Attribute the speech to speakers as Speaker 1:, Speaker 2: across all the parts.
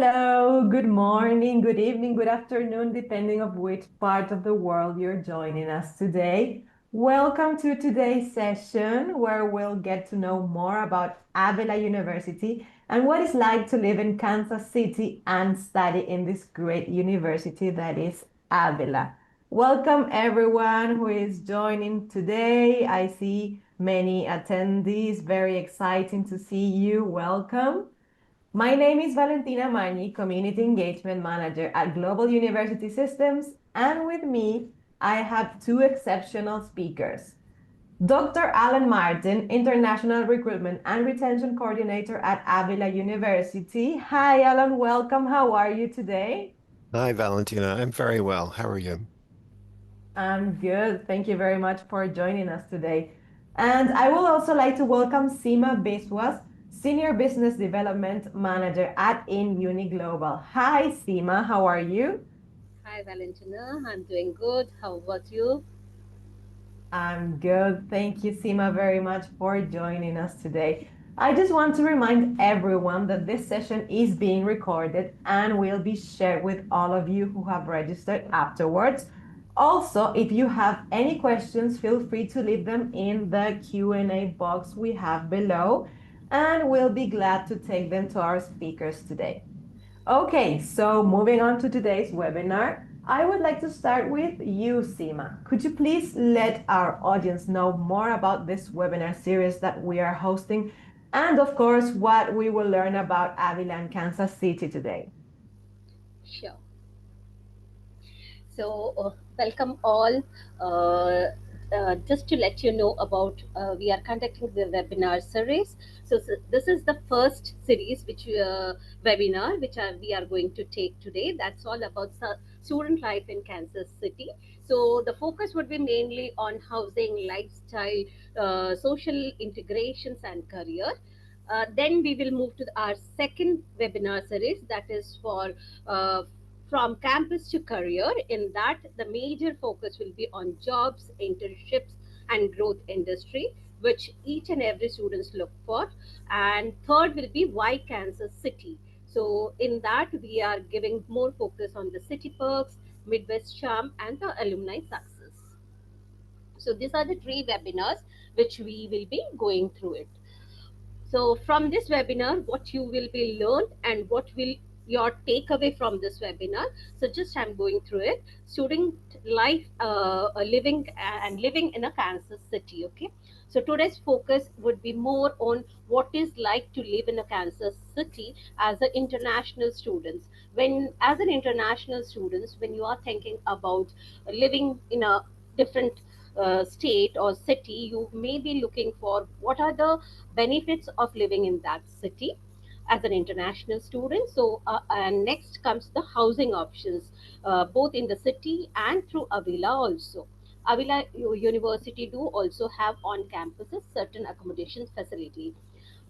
Speaker 1: Hello, good morning, good evening, good afternoon, depending of which part of the world you're joining us today. Welcome to today's session where we'll get to know more about Avila University and what it's like to live in Kansas City and study in this great university that is Avila. Welcome everyone who is joining today. I see many attendees, very exciting to see you. Welcome. My name is Valentina Magni, Community Engagement Manager at Global University Systems, and with me, I have two exceptional speakers. Dr. Alan Martin, International Recruitment and Retention Coordinator at Avila University. Hi, Alan, welcome. How are you today?
Speaker 2: Hi, Valentina. I'm very well. How are you?
Speaker 1: I'm good. Thank you very much for joining us today. And I would also like to welcome Seema Biswas, Senior Business Development Manager at InUni Global. Hi, Seema. How are you?
Speaker 3: Hi Valentina, I'm doing good. How about you?
Speaker 1: I'm good. Thank you, Seema, very much for joining us today. I just want to remind everyone that this session is being recorded and will be shared with all of you who have registered afterwards. Also, if you have any questions, feel free to leave them in the Q&A box we have below, and we'll be glad to take them to our speakers today. Okay, so moving on to today's webinar, I would like to start with you, Seema. Could you please let our audience know more about this webinar series that we are hosting, and of course, what we will learn about Avila and Kansas City today?
Speaker 3: Sure. Welcome all. Uh, just to let you know about, we are conducting the webinar series. This is the first series, webinar which we are going to take today. That's all about student life in Kansas City. So the focus would be mainly on housing, lifestyle, social integrations, and career. Then we will move to our second webinar series, that is for uh, from campus to career. In that, the major focus will be on jobs, internships, and growth industry, which each and every students look for. And third will be why Kansas City. So in that, we are giving more focus on the city perks, Midwest charm, and the alumni success. So these are the three webinars which we will be going through it. So from this webinar, what you will be learned and what will your takeaway from this webinar. So just I'm going through it. Student life, living in a Kansas City. Okay. So today's focus would be more on what is like to live in a Kansas City as an international students. As an international students, when you are thinking about living in a different state or city, you may be looking for what are the benefits of living in that city as an international student. And next comes the housing options, both in the city and through Avila also. Avila University do also have on campuses certain accommodations facility,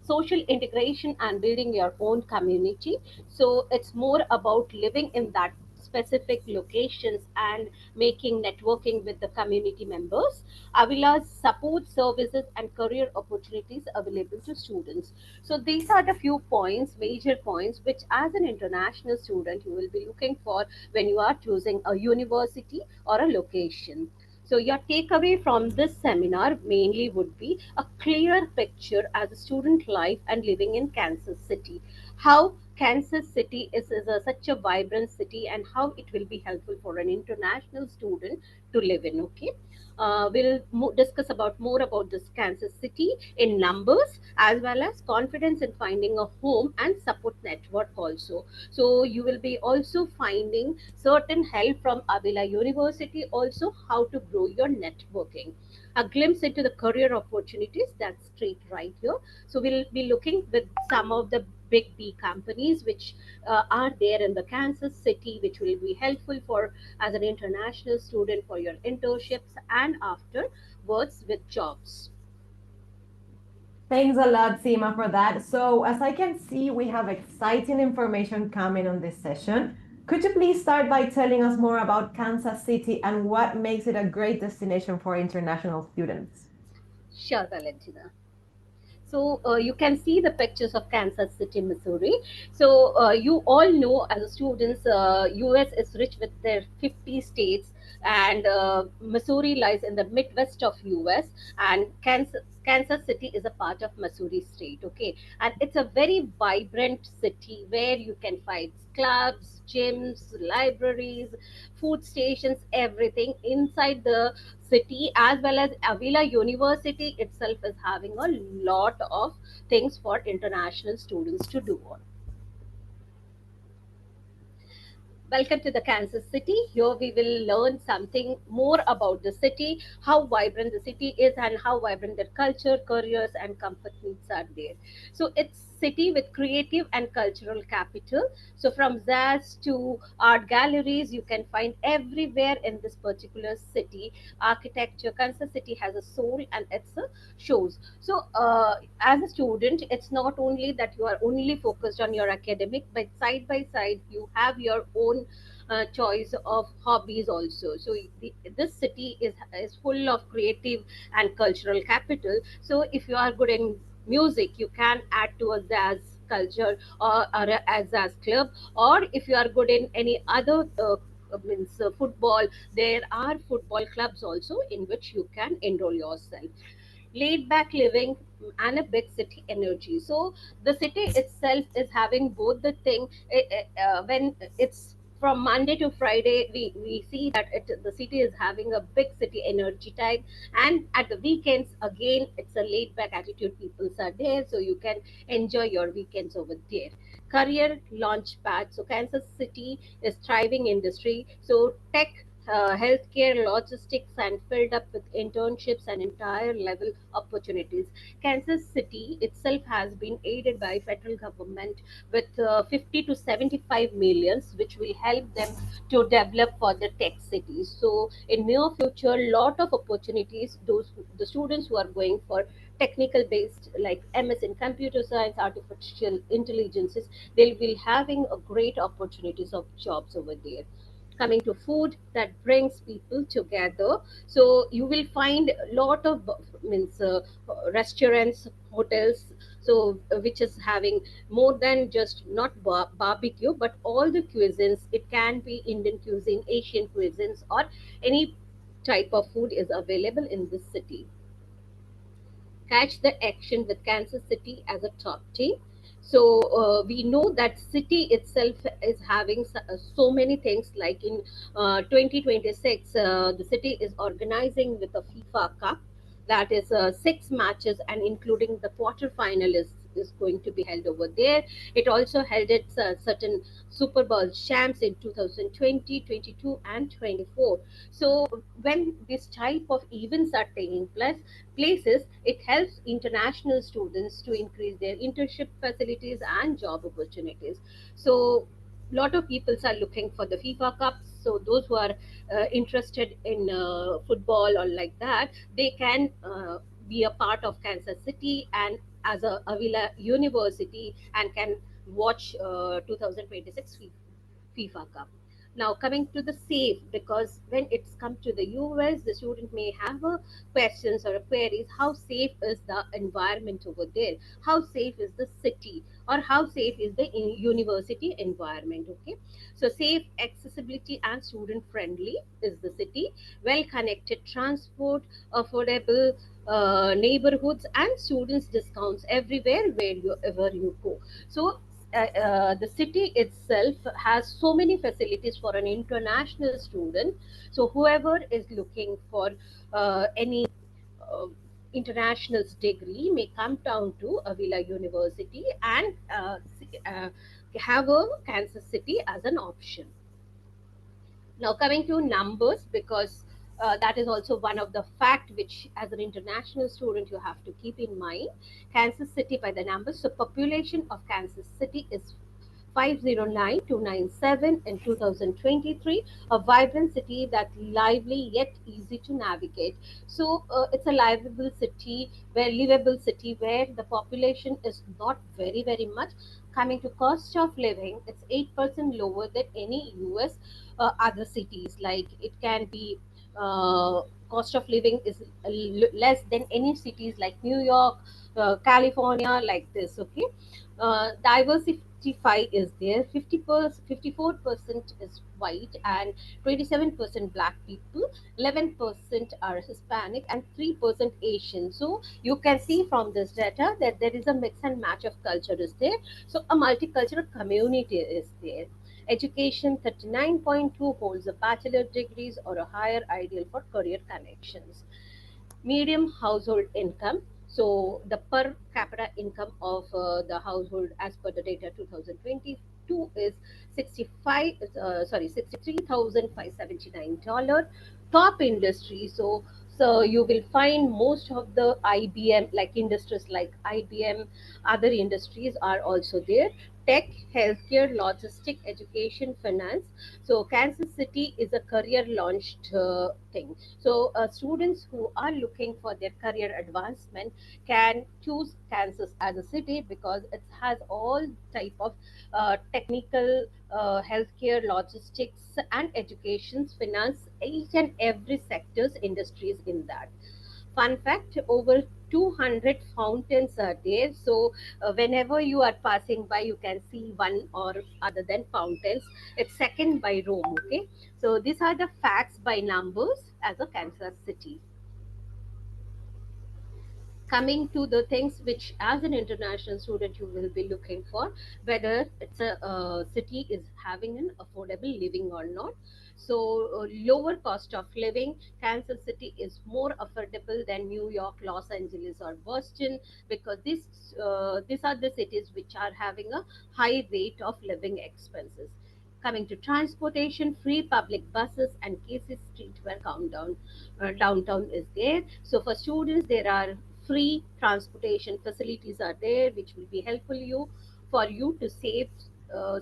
Speaker 3: social integration and building your own community. So it's more about living in that specific locations and making networking with the community members. Avila's support services and career opportunities available to students. So these are the few points, major points, which as an international student you will be looking for when you are choosing a university or a location. So your takeaway from this seminar mainly would be a clear picture as a student life and living in Kansas City. How Kansas City is such a vibrant city and how it will be helpful for an international student to live in. Okay. We'll discuss about more about this Kansas City in numbers as well as confidence in finding a home and support network also. So you will be also finding certain help from Avila University also how to grow your networking. A glimpse into the career opportunities, that's straight right here. So we'll be looking with some of the big B companies which are there in the Kansas City, which will be helpful for as an international student for your internships and afterwards with jobs.
Speaker 1: Thanks a lot, Seema, for that. So, as I can see, we have exciting information coming on this session. Could you please start by telling us more about Kansas City and what makes it a great destination for international students?
Speaker 3: Sure, Valentina. So you can see the pictures of Kansas City, Missouri. So you all know as students, US is rich with their 50 states, and Missouri lies in the Midwest of US, and Kansas City is a part of Missouri state. Okay, and it's a very vibrant city where you can find clubs, gyms, libraries, food stations, everything inside the city, as well as Avila University itself is having a lot of things for international students to do on. Welcome to the Kansas City. Here we will learn something more about the city, how vibrant the city is, and how vibrant their culture, careers, and comfort needs are there. So it's city with creative and cultural capital. So from jazz to art galleries, you can find everywhere in this particular city. Architecture, Kansas City has a soul and it's a shows. So as a student, it's not only that you are only focused on your academic, but side by side you have your own choice of hobbies also. So this city is full of creative and cultural capital. So if you are good in music, you can add to a jazz culture, or a jazz club. Or if you are good in any other means football, there are football clubs also in which you can enroll yourself. Laid back living and a big city energy. So the city itself is having both the thing. When it's from Monday to Friday, we see that the city is having a big city energy time, and at the weekends again it's a laid back attitude. People are there, so you can enjoy your weekends over there. Career launch pad. So Kansas City is thriving industry. So tech, healthcare, logistics, and filled up with internships and entire level opportunities. Kansas City itself has been aided by federal government with 50 to 75 millions, which will help them to develop for the tech cities. So in near future, lot of opportunities. Those the students who are going for technical based like MS in computer science, artificial intelligences, they'll be having a great opportunities of jobs over there. Coming to food that brings people together, so you will find a lot of means restaurants, hotels, so which is having more than just not barbecue but all the cuisines. It can be Indian cuisine, Asian cuisines, or any type of food is available in this city. Catch the action with Kansas City as a top team. So we know that city itself is having so many things. Like in 2026, the city is organizing with a FIFA Cup, that is 6 matches, and including the quarterfinalists is going to be held over there. It also held its certain Super Bowl champs in 2020, 22, and 24. So when this type of events are taking place, places, it helps international students to increase their internship facilities and job opportunities. So lot of people are looking for the FIFA Cups. So those who are interested in football or like that, they can be a part of Kansas City and as a Avila University, and can watch 2026 FIFA Cup. Now coming to the safe, because when it's come to the US, the student may have a questions or a queries. How safe is the environment over there? How safe is the city? Or how safe is the university environment? Okay, so safe, accessibility, and student friendly is the city. Well connected transport, affordable neighborhoods, and students discounts everywhere where you ever you go. So the city itself has so many facilities for an international student. So whoever is looking for any uh, international degree may come down to Avila University and have a Kansas City as an option. Now coming to numbers, because that is also one of the fact which as an international student you have to keep in mind. Kansas City by the numbers. So population of Kansas City is 509,297 in 2023, a vibrant city that lively yet easy to navigate. So it's a livable city where the population is not very very much. Coming to cost of living, it's 8% lower than any US other cities. Like it can be cost of living is less than any cities like New York, California, like this. Okay, diversify is there. 54% is white and 27% black people. 11% are Hispanic and 3% Asian. So you can see from this data that there is a mix and match of culture is there. So a multicultural community is there. Education 39.2 holds a bachelor degrees or a higher, ideal for career connections. Medium household income. So the per capita income of the household as per the data 2022 is 63,579 dollars. Top industry. So you will find most of the IBM like industries like IBM, other industries are also there. Tech, healthcare, logistic, education, finance. So Kansas City is a career launched thing. So students who are looking for their career advancement can choose Kansas as a city because it has all type of technical, healthcare, logistics, and education, finance, each and every sectors industries in that. Fun fact: over 200 fountains are there. So whenever you are passing by, you can see one or other than fountains. It's second by Rome. Okay, so these are the facts by numbers as a Kansas City. Coming to the things which as an international student you will be looking for, whether it's a city is having an affordable living or not. So lower cost of living, Kansas City is more affordable than New York, Los Angeles, or Boston, because these are the cities which are having a high rate of living expenses. Coming to transportation, free public buses and Casey Streetwear countdown. Downtown is there. So for students, there are free transportation facilities are there, which will be helpful you for you to save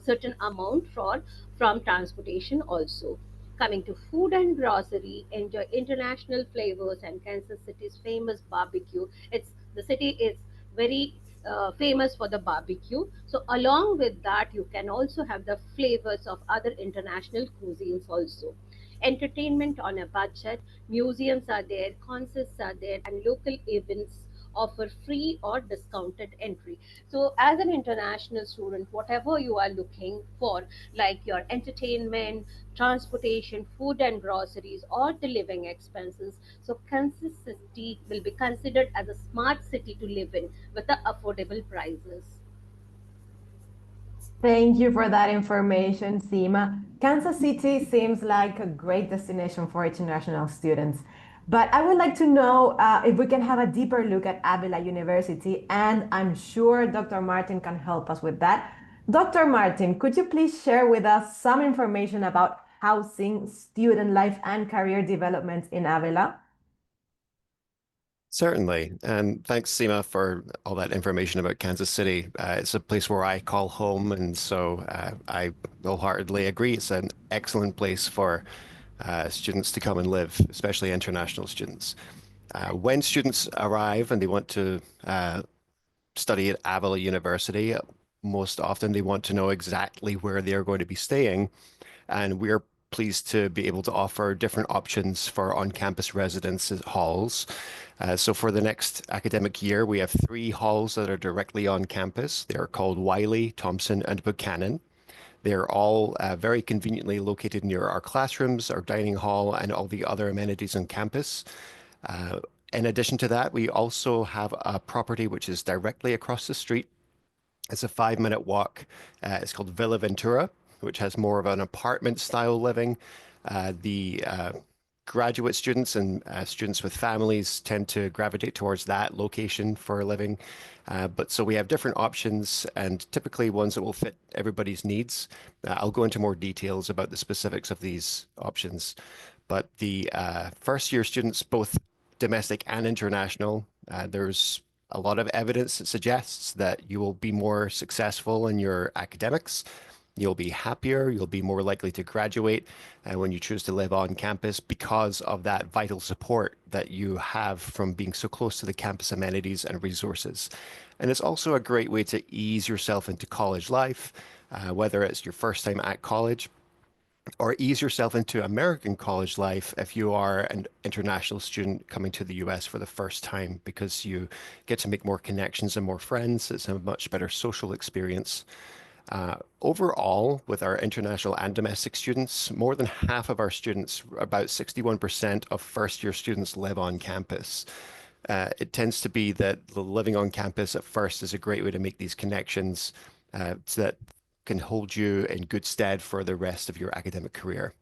Speaker 3: certain amount for from transportation also. Coming to food and grocery, enjoy international flavors and Kansas City's famous barbecue. It's the city is very famous for the barbecue. So along with that, you can also have the flavors of other international cuisines also. Entertainment on a budget, museums are there, concerts are there, and local events offer free or discounted entry. So as an international student, whatever you are looking for, like your entertainment, transportation, food and groceries, or the living expenses, so Kansas City will be considered as a smart city to live in with the affordable prices.
Speaker 1: Thank you for that information, Seema. Kansas City seems like a great destination for international students. But I would like to know if we can have a deeper look at Avila University, and I'm sure Dr. Martin can help us with that. Dr. Martin, could you please share with us some information about housing, student life, and career development in Avila?
Speaker 2: Certainly. And thanks, Seema, for all that information about Kansas City. It's a place where I call home, and so I wholeheartedly agree. It's an excellent place for students to come and live, especially international students. When students arrive and they want to study at Avila University, most often they want to know exactly where they are going to be staying, and we're pleased to be able to offer different options for on-campus residence halls. So for the next academic year, we have three halls that are directly on campus. They are called Wiley, Thompson, and Buchanan. They're all very conveniently located near our classrooms, our dining hall, and all the other amenities on campus. Uh, in addition to that, we also have a property which is directly across the street. It's a 5-minute walk. It's called Villa Ventura, which has more of an apartment style living. The graduate students and students with families tend to gravitate towards that location for a living. But so we have different options and typically ones that will fit everybody's needs. I'll go into more details about the specifics of these options. But the first year students, both domestic and international, there's a lot of evidence that suggests that you will be more successful in your academics. You'll be happier, you'll be more likely to graduate when you choose to live on campus because of that vital support that you have from being so close to the campus amenities and resources. And it's also a great way to ease yourself into college life, whether it's your first time at college or ease yourself into American college life if you are an international student coming to the US for the first time, because you get to make more connections and more friends. It's a much better social experience. Overall, with our international and domestic students, more than half of our students, about 61% of first year students, live on campus. It tends to be that the living on campus at first is a great way to make these connections so that can hold you in good stead for the rest of your academic career.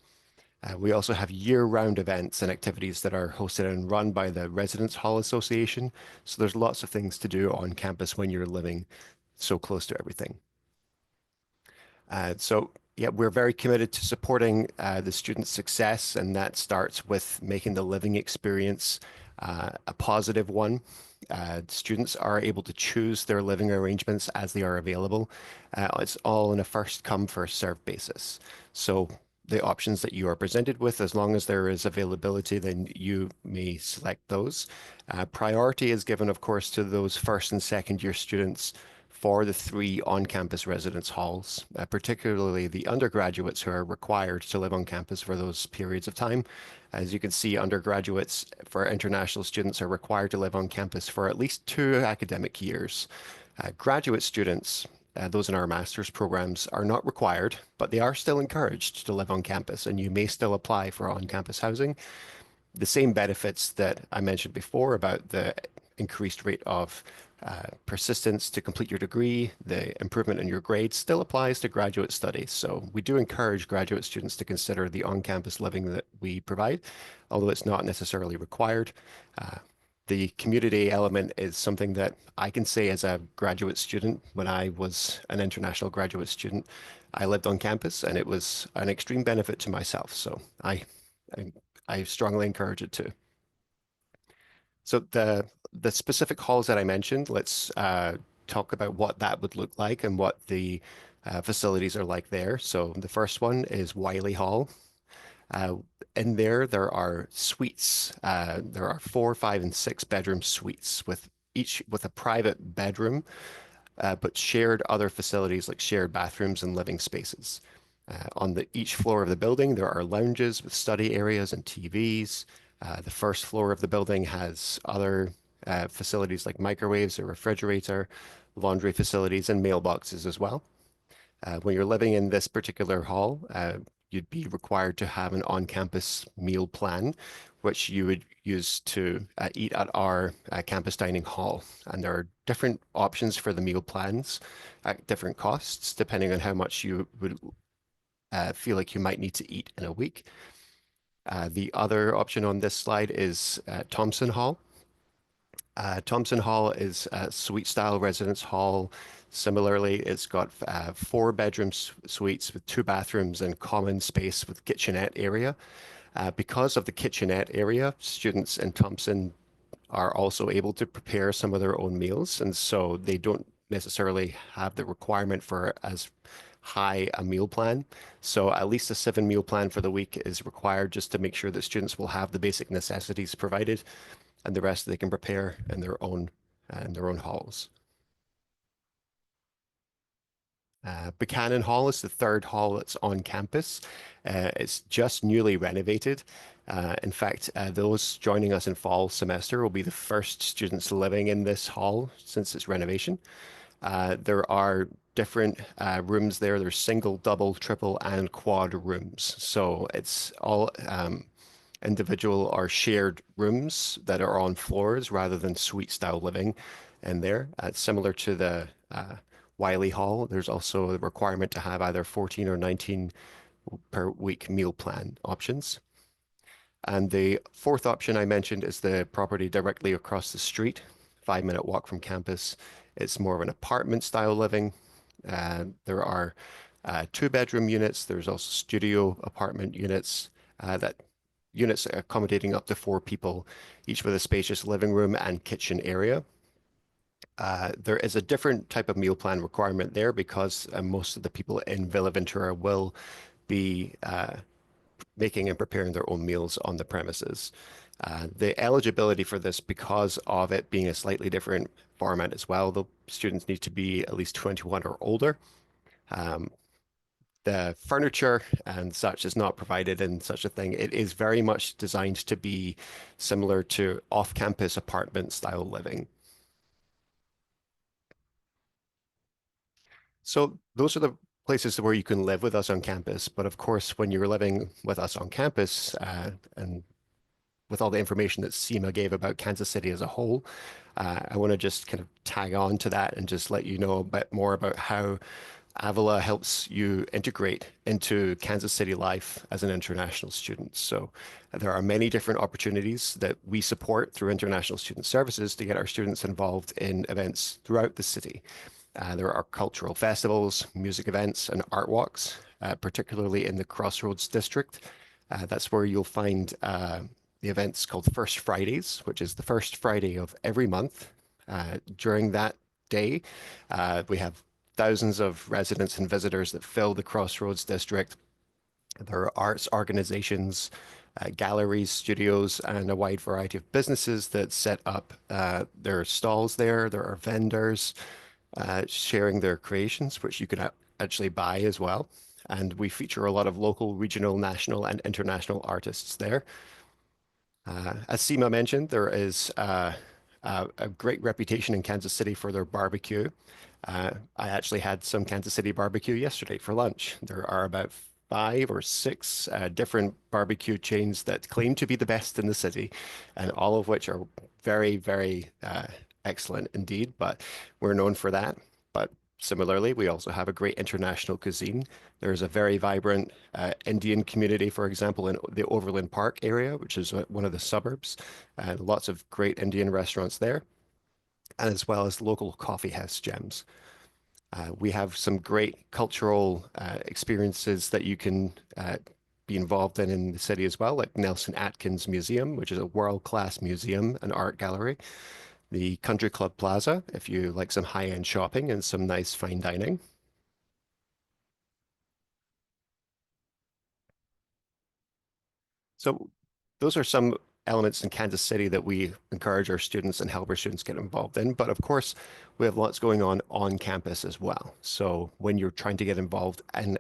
Speaker 2: We also have year-round events and activities that are hosted and run by the Residence Hall Association. So there's lots of things to do on campus when you're living so close to everything. So yeah, we're very committed to supporting the student success, and that starts with making the living experience a positive one. Students are able to choose their living arrangements as they are available. It's all on a first come, first served basis. So the options that you are presented with, as long as there is availability, then you may select those. Priority is given, of course, to those first and second year students for the 3 on-campus residence halls, particularly the undergraduates who are required to live on campus for those periods of time. As you can see, undergraduates for international students are required to live on campus for at least 2 academic years. Graduate students, those in our master's programs, are not required, but they are still encouraged to live on campus, and you may still apply for on-campus housing. The same benefits that I mentioned before about the increased rate of persistence to complete your degree, the improvement in your grades, still applies to graduate studies. So we do encourage graduate students to consider the on-campus living that we provide, although it's not necessarily required. The community element is something that I can say as a graduate student. When I was an international graduate student, I lived on campus, and it was an extreme benefit to myself. So I, I strongly encourage it too. So the specific halls that I mentioned, let's talk about what that would look like and what the facilities are like there. So the first one is Wiley Hall. Uh, in there are suites. There are 4, 5, and 6 bedroom suites with each with a private bedroom, but shared other facilities like shared bathrooms and living spaces. On each floor of the building, there are lounges with study areas and TVs. The first floor of the building has other facilities like microwaves, a refrigerator, laundry facilities, and mailboxes as well. When you're living in this particular hall, you'd be required to have an on-campus meal plan, which you would use to eat at our campus dining hall. And there are different options for the meal plans at different costs, depending on how much you would feel like you might need to eat in a week. The other option on this slide is Thompson Hall. Thompson Hall is a suite-style residence hall. Similarly, it's got 4 bedroom suites with 2 bathrooms and common space with kitchenette area. Because of the kitchenette area, students in Thompson are also able to prepare some of their own meals, and so they don't necessarily have the requirement for as high a meal plan. So at least a 7 meal plan for the week is required just to make sure that students will have the basic necessities provided, and the rest they can prepare in their own halls. Buchanan Hall is the third hall that's on campus. It's just newly renovated. In fact, those joining us in fall semester will be the first students living in this hall since its renovation. There are different rooms there. There's single, double, triple, and quad rooms. So it's all individual or shared rooms that are on floors rather than suite style living in there. Similar to the Wiley Hall, there's also a requirement to have either 14 or 19 per week meal plan options. And the fourth option I mentioned is the property directly across the street, 5-minute walk from campus. It's more of an apartment style living. There are 2 bedroom units. There's also studio apartment units that units accommodating up to 4 people, each with a spacious living room and kitchen area. There is a different type of meal plan requirement there because most of the people in Villa Ventura will be making and preparing their own meals on the premises. The eligibility for this, because of it being a slightly different format as well, the students need to be at least 21 or older. the furniture and such is not provided in such a thing. It is very much designed to be similar to off-campus apartment style living. So those are the places where you can live with us on campus. But of course, when you're living with us on campus, and with all the information that Seema gave about Kansas City as a whole, I want to just kind of tag on to that and just let you know a bit more about how Avila helps you integrate into Kansas City life as an international student. So there are many different opportunities that we support through International Student Services to get our students involved in events throughout the city. There are cultural festivals, music events, and art walks, particularly in the Crossroads district. That's where you'll find the events called First Fridays, which is the first Friday of every month. During that day, we have thousands of residents and visitors that fill the Crossroads district. There are arts organizations, galleries, studios, and a wide variety of businesses that set up their stalls there. There are vendors sharing their creations, which you can actually buy as well. And we feature a lot of local, regional, national, and international artists there. As Seema mentioned, there is a great reputation in Kansas City for their barbecue. I actually had some Kansas City barbecue yesterday for lunch. There are about 5 or 6 different barbecue chains that claim to be the best in the city, and all of which are very, very excellent indeed. But we're known for that. But similarly, we also have a great international cuisine. There's a very vibrant Indian community, for example, in the Overland Park area, which is one of the suburbs, and lots of great Indian restaurants there, and as well as local coffee house gems. We have some great cultural experiences that you can be involved in the city as well, like Nelson Atkins Museum, which is a world-class museum and art gallery. The Country Club Plaza, if you like some high-end shopping and some nice fine dining. So those are some elements in Kansas City that we encourage our students and help our students get involved in. But of course, we have lots going on campus as well. So when you're trying to get involved and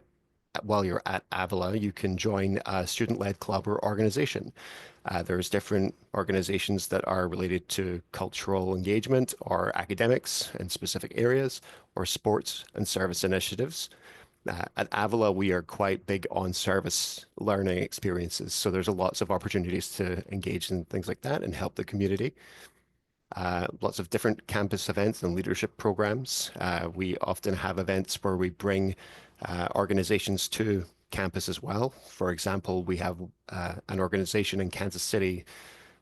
Speaker 2: while you're at Avila, you can join a student-led club or organization. There's different organizations that are related to cultural engagement or academics in specific areas or sports and service initiatives. At Avila, we are quite big on service learning experiences. So there's lots of opportunities to engage in things like that and help the community. Lots of different campus events and leadership programs. We often have events where we bring organizations to campus as well. For example, we have an organization in Kansas City.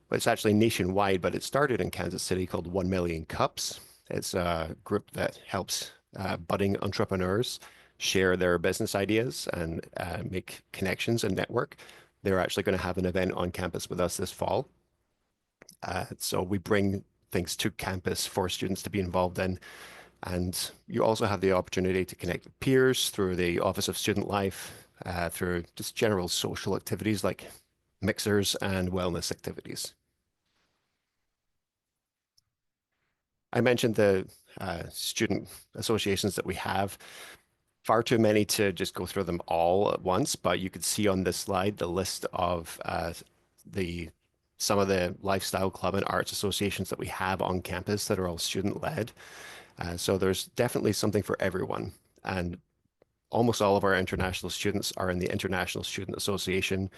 Speaker 2: Well, it's actually nationwide, but it started in Kansas City called 1 Million Cups. It's a group that helps budding entrepreneurs share their business ideas and make connections and network. They're actually going to have an event on campus with us this fall. So we bring things to campus for students to be involved in. And you also have the opportunity to connect with peers through the Office of Student Life, through just general social activities like mixers and wellness activities. I mentioned the student associations that we have. Far too many to just go through them all at once, but you could see on this slide the list of the some of the lifestyle club and arts associations that we have on campus that are all student-led. So there's definitely something for everyone. And almost all of our international students are in the International Student Association,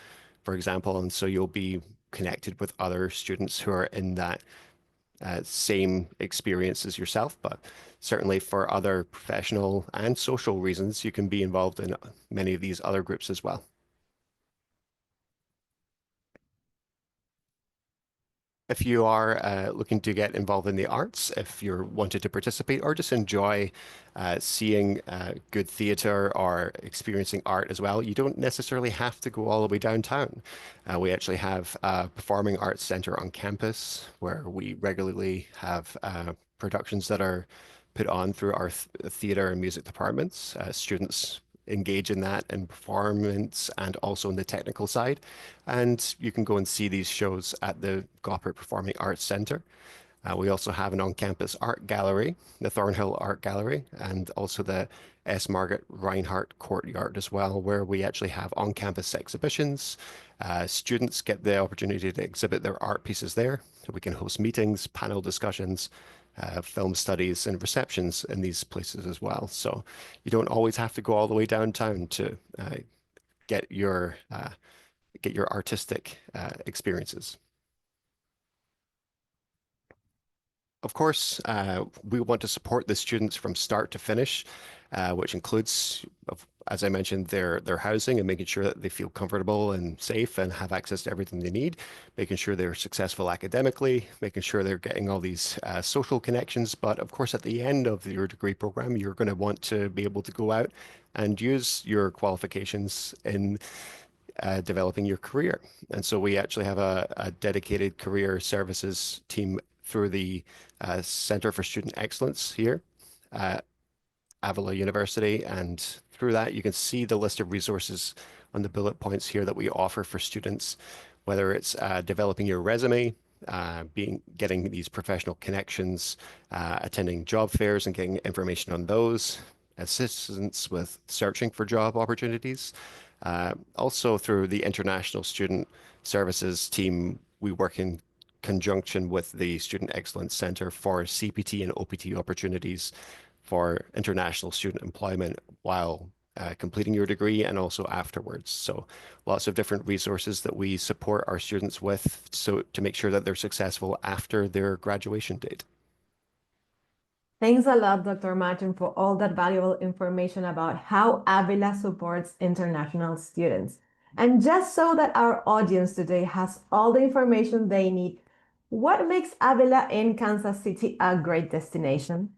Speaker 2: for example. And so you'll be connected with other students who are in that same experience as yourself. But certainly for other professional and social reasons, you can be involved in many of these other groups as well. If you are looking to get involved in the arts, if you're wanted to participate or just enjoy seeing good theater or experiencing art as well, you don't necessarily have to go all the way downtown. We actually have a performing arts center on campus where we regularly have productions that are put on through our theater and music departments. Students engage in that in performance and also in the technical side. And you can go and see these shows at the Goppert Performing Arts Center. We also have an on-campus art gallery, the Thornhill Art Gallery, and also the S. Margaret Reinhardt Courtyard as well, where we actually have on-campus exhibitions. Students get the opportunity to exhibit their art pieces there. So we can host meetings, panel discussions, film studies, and receptions in these places as well. So you don't always have to go all the way downtown to get your uh, get your artistic experiences. Of course, we want to support the students from start to finish, which includes, as I mentioned, their housing and making sure that they feel comfortable and safe and have access to everything they need, making sure they're successful academically, making sure they're getting all these social connections. But of course, at the end of your degree program, you're going to want to be able to go out and use your qualifications in developing your career. And so we actually have a dedicated career services team through the Center for Student Excellence here at Avila University. And through that, you can see the list of resources on the bullet points here that we offer for students, whether it's developing your resume, getting these professional connections, attending job fairs and getting information on those, assistance with searching for job opportunities. Also through the International Student Services team, we work in conjunction with the Student Excellence Center for CPT and OPT opportunities for international student employment while completing your degree and also afterwards. So lots of different resources that we support our students with so to make sure that they're successful after their graduation date.
Speaker 1: Thanks a lot, Dr. Martin, for all that valuable information about how Avila supports international students. And just so that our audience today has all the information they need, what makes Avila in Kansas City a great destination?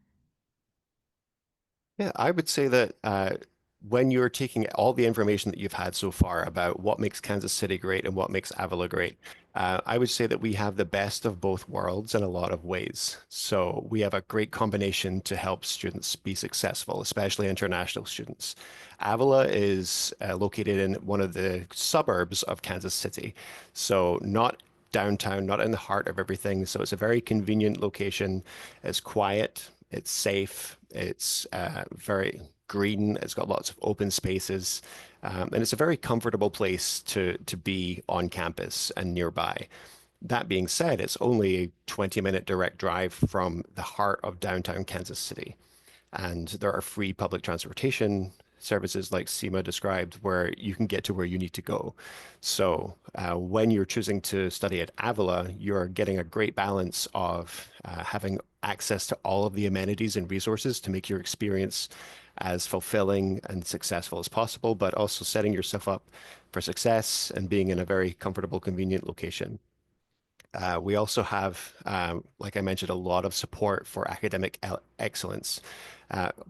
Speaker 2: Yeah, I would say that when you're taking all the information that you've had so far about what makes Kansas City great and what makes Avila great, I would say that we have the best of both worlds in a lot of ways. So we have a great combination to help students be successful, especially international students. Avila is located in one of the suburbs of Kansas City, so not downtown, not in the heart of everything. So it's a very convenient location. It's quiet, it's safe, it's very green, it's got lots of open spaces, and it's a very comfortable place to be on campus and nearby. That being said, it's only a 20-minute direct drive from the heart of downtown Kansas City. And there are free public transportation services like Seema described where you can get to where you need to go. So when you're choosing to study at Avila, you're getting a great balance of having access to all of the amenities and resources to make your experience as fulfilling and successful as possible, but also setting yourself up for success and being in a very comfortable, convenient location. We also have, like I mentioned, a lot of support for academic excellence.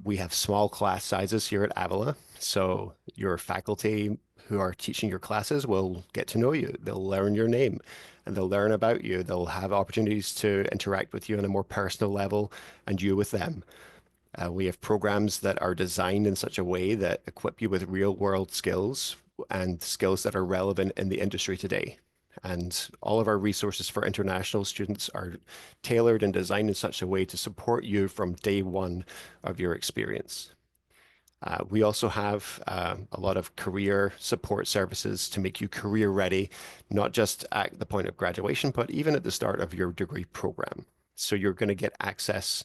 Speaker 2: We have small class sizes here at Avila, so your faculty who are teaching your classes will get to know you. They'll learn your name and they'll learn about you. They'll have opportunities to interact with you on a more personal level and you with them. We have programs that are designed in such a way that equip you with real world skills and skills that are relevant in the industry today. And all of our resources for international students are tailored and designed in such a way to support you from day one of your experience. We also have a lot of career support services to make you career ready, not just at the point of graduation, but even at the start of your degree program. So you're going to get access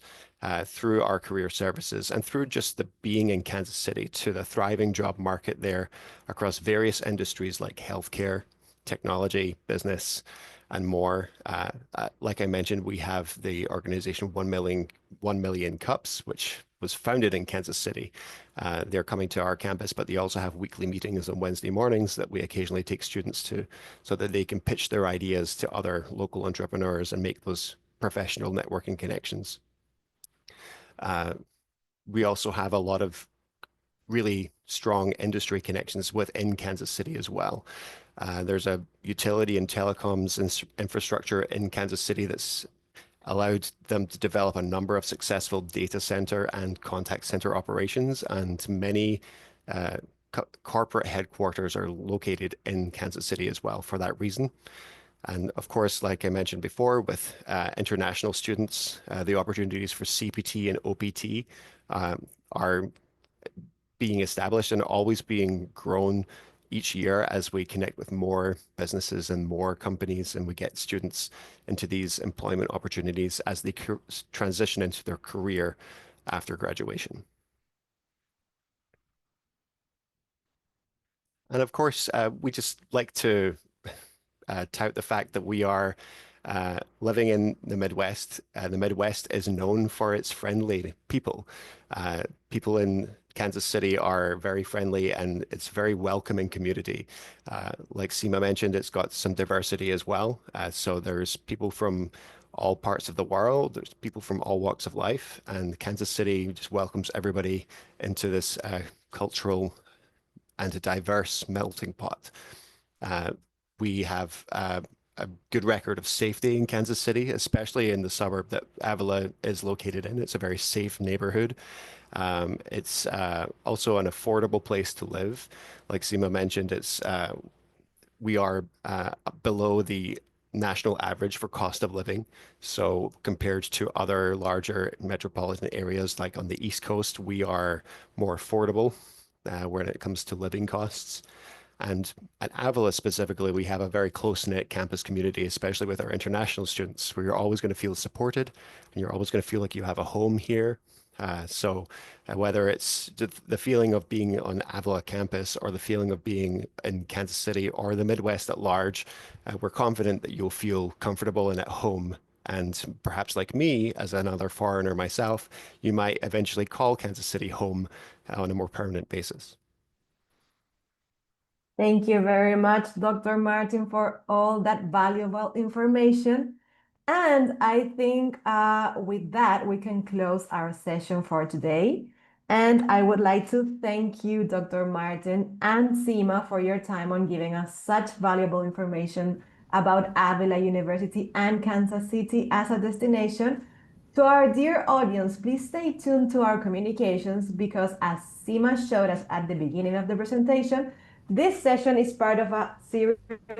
Speaker 2: through our career services and through just the being in Kansas City to the thriving job market there across various industries like healthcare, technology, business, and more. Like I mentioned, we have the organization 1 million Cups, which was founded in Kansas City. They're coming to our campus, but they also have weekly meetings on Wednesday mornings that we occasionally take students to so that they can pitch their ideas to other local entrepreneurs and make those professional networking connections. We also have a lot of really strong industry connections within Kansas City as well. There's a utility and telecoms infrastructure in Kansas City that's allowed them to develop a number of successful data center and contact center operations, and many corporate headquarters are located in Kansas City as well for that reason. And of course, like I mentioned before, with international students, the opportunities for CPT and OPT are being established and always being grown each year as we connect with more businesses and more companies, and we get students into these employment opportunities as they transition into their career after graduation. And of course, we just like to tout the fact that we are living in the Midwest. The Midwest is known for its friendly people. People in Kansas City are very friendly and it's a very welcoming community. Like Seema mentioned, it's got some diversity as well. So there's people from all parts of the world, there's people from all walks of life, and Kansas City just welcomes everybody into this cultural and a diverse melting pot. Uh, we have a good record of safety in Kansas City, especially in the suburb that Avila is located in. It's a very safe neighborhood. It's also an affordable place to live. Like Seema mentioned, we are below the national average for cost of living. So compared to other larger metropolitan areas like on the East Coast, we are more affordable when it comes to living costs. And at Avila specifically, we have a very close-knit campus community, especially with our international students, where you're always going to feel supported and you're always going to feel like you have a home here. Whether it's the feeling of being on Avila campus or the feeling of being in Kansas City or the Midwest at large, we're confident that you'll feel comfortable and at home. And perhaps like me, as another foreigner myself, you might eventually call Kansas City home on a more permanent basis.
Speaker 1: Thank you very much, Dr. Martin, for all that valuable information. And I think with that, we can close our session for today. And I would like to thank you, Dr. Martin and Seema, for your time on giving us such valuable information about Avila University and Kansas City as a destination. To our dear audience, please stay tuned to our communications because, as Seema showed us at the beginning of the presentation, this session is part of a series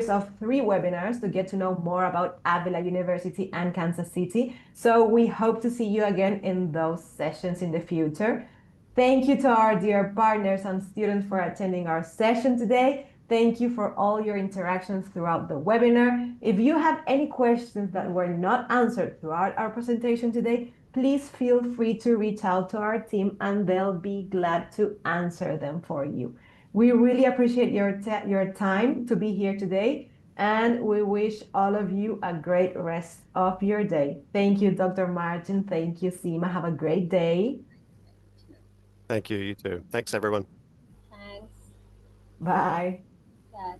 Speaker 1: of 3 webinars to get to know more about Avila University and Kansas City. So we hope to see you again in those sessions in the future. Thank you to our dear partners and students for attending our session today. Thank you for all your interactions throughout the webinar. If you have any questions that were not answered throughout our presentation today, please feel free to reach out to our team and they'll be glad to answer them for you. We really appreciate your time to be here today, and we wish all of you a great rest of your day. Thank you, Dr. Martin. Thank you, Seema. Have a great day.
Speaker 2: Thank you, you too. Thanks, everyone.
Speaker 3: Thanks.
Speaker 1: Bye.
Speaker 3: Bye.